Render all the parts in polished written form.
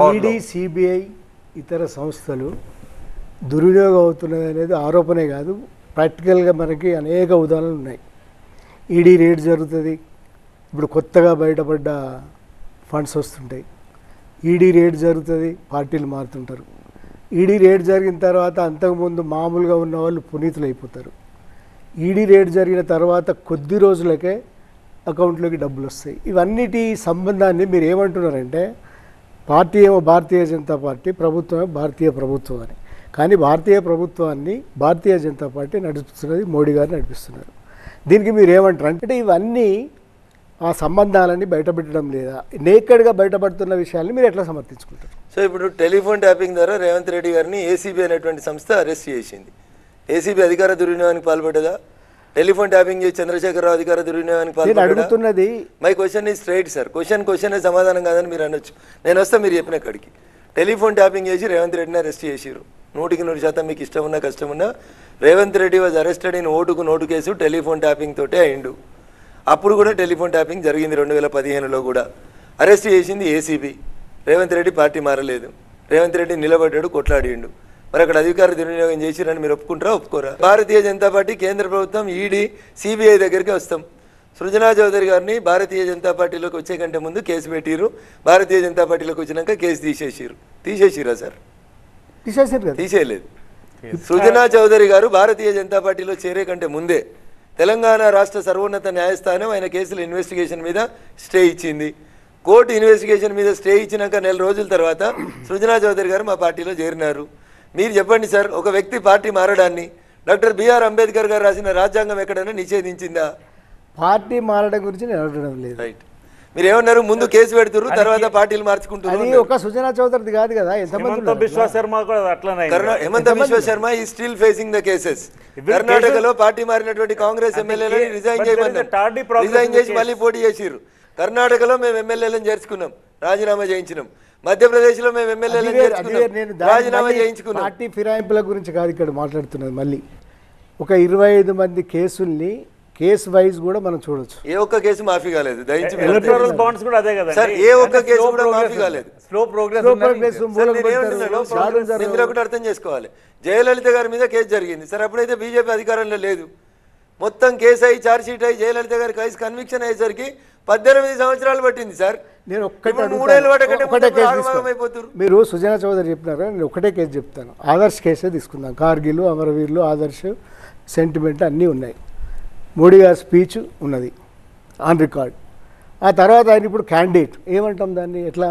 ED CBI ఇతర సంస్థలు దుర్వినియోగం అవుతున్నది అనేది ఆరోపణే కాదు, ప్రాక్టికల్గా మనకి అనేక ఉదాహరణలు ఉన్నాయి. ఈడీ రేట్ జరుగుతుంది, ఇప్పుడు కొత్తగా బయటపడ్డ ఫండ్స్ వస్తుంటాయి. ఈడీ రేట్ జరుగుతుంది, పార్టీలు మారుతుంటారు. ఈడీ రేట్ జరిగిన తర్వాత అంతకుముందు మామూలుగా ఉన్న వాళ్ళు పునీతులు అయిపోతారు. ఈడీ రేట్ జరిగిన తర్వాత కొద్ది రోజులకే అకౌంట్లోకి డబ్బులు వస్తాయి. ఇవన్నిటి సంబంధాన్ని మీరు ఏమంటున్నారంటే పార్టీ ఏమో భారతీయ జనతా పార్టీ, ప్రభుత్వం ఏమో భారతీయ ప్రభుత్వం అని. కానీ భారతీయ ప్రభుత్వాన్ని భారతీయ జనతా పార్టీ నడిపిస్తున్నది, మోడీ గారు నడిపిస్తున్నారు. దీనికి మీరు ఏమంటారు అంటే ఇవన్నీ ఆ సంబంధాలని బయటపెట్టడం లేదా, నేకెడ్గా బయటపడుతున్న విషయాన్ని మీరు ఎట్లా సమర్థించుకుంటారు? సో ఇప్పుడు టెలిఫోన్ ట్యాపింగ్ ద్వారా రేవంత్ రెడ్డి గారిని ఏసీబీ అనేటువంటి సంస్థ అరెస్ట్ చేసింది. ఏసీబీ అధికార దుర్వినియోగానికి పాల్పడ్డదా? టెలిఫోన్ ట్యాపింగ్ చేసి చంద్రశేఖరరావు అధికార దుర్వినియోగానికి పాల్పడుతున్నది. My question is straight sir. క్వశ్చనే సమాధానం కాదని మీరు అనొచ్చు. నేను వస్తా మీరు చెప్పిన కాడికి. టెలిఫోన్ ట్యాపింగ్ చేసి రేవంత్ రెడ్డిని అరెస్ట్ చేసిరు. 100% మీకు ఇష్టం ఉన్నా కష్టం ఉన్నా Revanth Reddy was arrested in ఓటుకు నోటు కేసు టెలిఫోన్ ట్యాపింగ్ తోటే అయిండు. అప్పుడు కూడా టెలిఫోన్ ట్యాపింగ్ జరిగింది 2015లో కూడా. అరెస్ట్ చేసింది ఏసీబీ. రేవంత్ రెడ్డి పార్టీ మారలేదు. రేవంత్ రెడ్డి నిలబడ్డాడు, కొట్లాడిండు. మరి అక్కడ అధికార దుర్వినియోగం చేసిరని మీరు ఒప్పుకుంటారా ఒప్పుకోరా? భారతీయ జనతా పార్టీ, కేంద్ర ప్రభుత్వం, ఈడీ, సిబిఐ దగ్గరికి వస్తాం. సృజనా చౌదరి గారిని భారతీయ జనతా పార్టీలోకి వచ్చే కంటే ముందు కేసు పెట్టిరు. భారతీయ జనతా పార్టీలోకి వచ్చినాక కేసు తీసేసిరా సార్? తీసేయలేదు. సృజనా చౌదరి గారు భారతీయ జనతా పార్టీలో చేరే కంటే ముందే తెలంగాణ రాష్ట్ర సర్వోన్నత న్యాయస్థానం ఆయన కేసుల ఇన్వెస్టిగేషన్ మీద స్టే ఇచ్చింది. కోర్టు ఇన్వెస్టిగేషన్ మీద స్టే ఇచ్చినాక నెల రోజుల తర్వాత సృజనా చౌదరి గారు మా పార్టీలో చేరినారు. మీరు చెప్పండి సార్, ఒక వ్యక్తి పార్టీ మారడాన్ని డాక్టర్ బిఆర్ అంబేద్కర్ గారు రాసిన రాజ్యాంగం ఎక్కడైనా నిషేధించిందా? పార్టీ మారడం గురించి నేను అడగడం లేదు. రైట్. మీరు ఏమన్నారు? ముందు కేసు పెడుతున్నారు, తర్వాత పార్టీలు మార్చుకుంటున్నారు. ఒక సుజనా చౌదరిది కాదు కదా. హేమంత బిశ్వ శర్మ కూడా అట్లనే. హేమంత బిశ్వ శర్మ ఈ స్టిల్ ఫేసింగ్ ద కేసెస్. కర్ణాటకలో పార్టీ మారినటువంటి కాంగ్రెస్ ఎమ్మెల్యేలను రిజైన్ చేసి మళ్ళీ పోటీ చేసిర్రు. కర్ణాటకలో మేము ఎమ్మెల్యేలను చేర్చుకున్నాం, రాజీనామా చేయించినాం. మధ్యప్రదేశ్లో మేము ఎమ్మెల్యేలను రాజీనామా చేయించుకున్నాం. పార్టీ ఫిరాయింపుల గురించి కాదు ఇక్కడ మాట్లాడుతున్నది. మళ్ళీ ఒక 25 మంది కేసుల్ని కేసు వైజ్ కూడా మనం చూడొచ్చు. ఏ ఒక్క కేసు మాఫీ కాలేదు. ఎలక్టోరల్ బాండ్స్ కూడా అదే కదా సార్, ఏ ఒక్క కేసు కూడా మాఫీ కాలేదు. Slow progress. మీరు ఒకటి అర్థం చేసుకోవాలి, జయలలిత గారి మీద కేసు జరిగింది సార్. అప్పుడైతే బీజేపీ అధికారంలో లేదు. మొత్తం కేసు అయ్యి ఛార్జ్ షీట్ అయ్యి జయలలిత గారి కేసు కన్విక్షన్ అయ్యేసరికి 18 సంవత్సరాలు పట్టింది సార్. నేను అయిపోతారు. మీరు సుజనా చౌదరి చెప్పినారా, నేను ఒకటే కేసు చెప్తాను. ఆదర్శ్ కేసే తీసుకుందాం. కార్గిల్, అమరవీరులు, ఆదర్శ్, సెంటిమెంట్ అన్నీ ఉన్నాయి. మోడీ గారి స్పీచ్ ఉన్నది ఆన్ రికార్డ్. ఆ తర్వాత ఆయన ఇప్పుడు క్యాండిడేట్ ఏమంటాం దాన్ని, ఎట్లా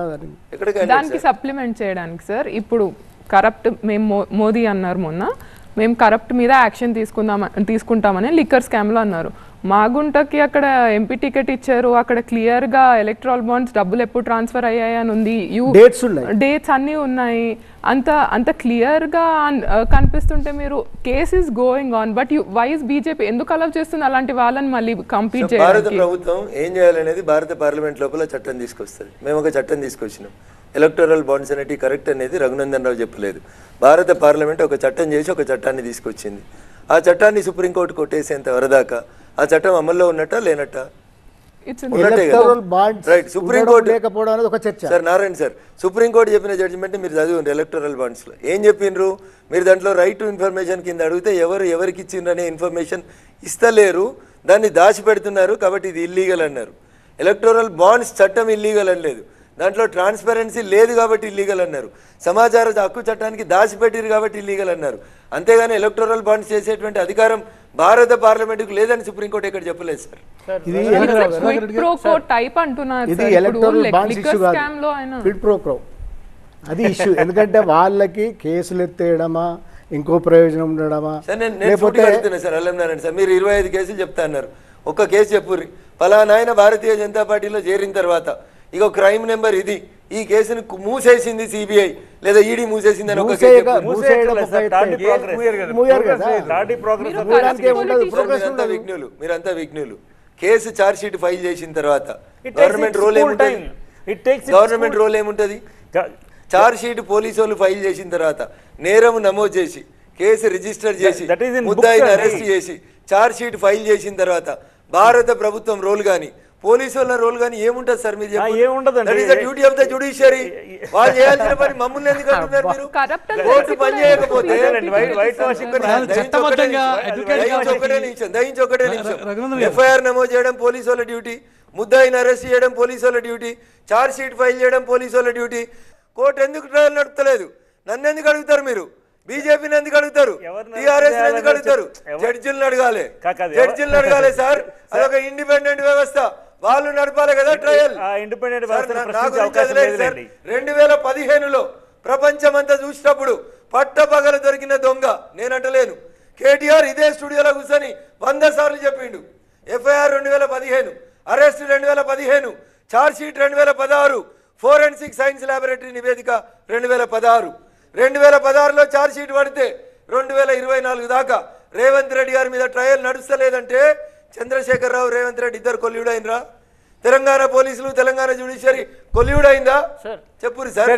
దానికి సప్లిమెంట్ చేయడానికి సార్? ఇప్పుడు కరప్ట్ మేము మోదీ అన్నారు మొన్న, మేము కరప్ట్ మీద యాక్షన్ తీసుకుంటామని లిక్కర్ స్కామ్లో అన్నారు. మాగుంటకి అక్కడ ఎంపీ టికెట్ ఇచ్చారు, అక్కడ క్లియర్గా ఎలక్ట్రల్ బాండ్స్ డబ్బులు ఎప్పుడు ట్రాన్స్ఫర్ అయ్యాయి అని ఉంది, డేట్స్ అన్నీ ఉన్నాయి. అంత క్లియర్గా కనిపిస్తుంటే మీరు case is going on, but why's BJP ఎందుకు అలౌ చేస్తుంది అలాంటి వాళ్ళని మళ్ళీ కంప్లీట్ చేయాలి? భారత ప్రభుత్వం ఏం చేయాలనేది భారత పార్లమెంట్ లోపల చట్టం తీసుకొస్తుంది. మేము ఒక చట్టం తీసుకొచ్చినాం. ఎలక్టోరల్ బాండ్స్ అనేవి కరెక్ట్ అనేది రఘునందన్ రావు చెప్పలేదు. భారత పార్లమెంట్ ఒక చట్టం చేసి ఒక చట్టాన్ని తీసుకొచ్చింది. ఆ చట్టాన్ని సుప్రీంకోర్టు కొట్టేసేంత వరదాకా ఆ చట్టం అమల్లో ఉన్నట్టా లేనట్టా? సార్ నారాయణ సార్, సుప్రీంకోర్టు చెప్పిన జడ్జిమెంట్ మీరు చదివండి. ఎలక్టోరల్ బాండ్స్లో ఏం చెప్పిండ్రు? మీరు దాంట్లో రైట్ టు ఇన్ఫర్మేషన్ కింద అడిగితే ఎవరికి ఇచ్చిండ్రనే ఇన్ఫర్మేషన్ ఇస్తలేరు, దాన్ని దాచిపెడుతున్నారు, కాబట్టి ఇది ఇల్లీగల్ అన్నారు. ఎలక్టోరల్ బాండ్స్ చట్టం ఇల్లీగల్ అనలేదు, దాంట్లో ట్రాన్స్పరెన్సీ లేదు కాబట్టి ఇల్లీగల్ అన్నారు. సమాచార హక్కు చట్టానికి దాచిపెట్టిరు కాబట్టి ఇల్లీగల్ అన్నారు. అంతేగాని ఎలక్టోరల్ బాండ్స్ చేసేటువంటి అధికారం భారత పార్లమెంటుకు లేదని సుప్రీంకోర్టు ఎక్కడ చెప్పలేదు సార్. అది ఇష్యూ. ఎందుకంటే వాళ్ళకి కేసులు ఎత్తేయడమా, ఇంకో ప్రయోజనం ఉండడమా? సార్ అల్లంనారాయణ సార్, మీరు 25 కేసులు చెప్తా అన్నారు. ఒక్క కేసు చెప్పుర్రి, ఫలానాయన భారతీయ జనతా పార్టీలో చేరిన తర్వాత ఇక క్రైమ్ నెంబర్ ఇది, ఈ కేసును మూసేసింది సిబిఐ లేదా ఈడీ మూసేసింది అని ఒక మీరంతా విఘ్నులు. కేసు ఛార్జ్ షీట్ ఫైల్ చేసిన తర్వాత గవర్నమెంట్ రోల్ ఏముంటది? ఛార్జ్ షీట్ పోలీసు వాళ్ళు ఫైల్ చేసిన తర్వాత నేరం నమోదు చేసి కేసు రిజిస్టర్ చేసి ముద్దాయిని అరెస్ట్ చేసి ఛార్జ్ షీట్ ఫైల్ చేసిన తర్వాత భారత ప్రభుత్వం రోల్ కానీ పోలీసు వాళ్ళ రోల్ కానీ ఏముంటది సార్ మీరు ఏముండదండి. That is the duty of the judiciary. వాళ్ళు చేయాల్సిన పని మమ్మల్ని ఎందుకు అంటున్నారు మీరు? Corrupt అని కోర్టు తెలిసి పని కూడా చేయకపోతే అదేనండి, వైట్ వాషింగ్ దయించి ఒకటే నిమిషం. ఎఫ్ఐఆర్ నమోదు చేయడం పోలీసు వాళ్ళ డ్యూటీ, ముద్దాయిని అరెస్ట్ చేయడం పోలీసు వాళ్ళ డ్యూటీ, ఛార్జ్ షీట్ ఫైల్ చేయడం పోలీసు వాళ్ళ డ్యూటీ. కోర్టు ఎందుకు ట్రయల్ నడుపుతలేదు? నన్ను ఎందుకు అడుగుతారు మీరు? బీజేపీని ఎందుకు అడుగుతారు? టీఆర్ఎస్ ఎందుకు అడుగుతారు? జడ్జిలను అడగాలి, జడ్జిలను అడగాలి సార్. అదొక ఇండిపెండెంట్ వ్యవస్థ, వాళ్ళు నడపాలి కదా ట్రయల్. 2015లో ప్రపంచమంతా చూసినప్పుడు పట్టపగల దొరికిన దొంగ నేనంటలేను. కేటీఆర్ ఇదే స్టూడియోలో కూర్చొని 100 సార్లు చెప్పిండు. FIR 2015, arrest 2015, charge sheet 2016, forensic science laboratory నివేదిక 2016. 2016లో ఛార్జ్ షీట్ పడితే 2024 దాకా రేవంత్ రెడ్డి గారి మీద ట్రయల్ నడుస్తలేదంటే చంద్రశేఖరరావు, రేవంత్ రెడ్డి ఇద్దరు కొల్యూడైనరా? తెలంగాణ పోలీసులు, తెలంగాణ జ్యుడిషియరీ కొల్యూడైందా? చెప్పురు సార్.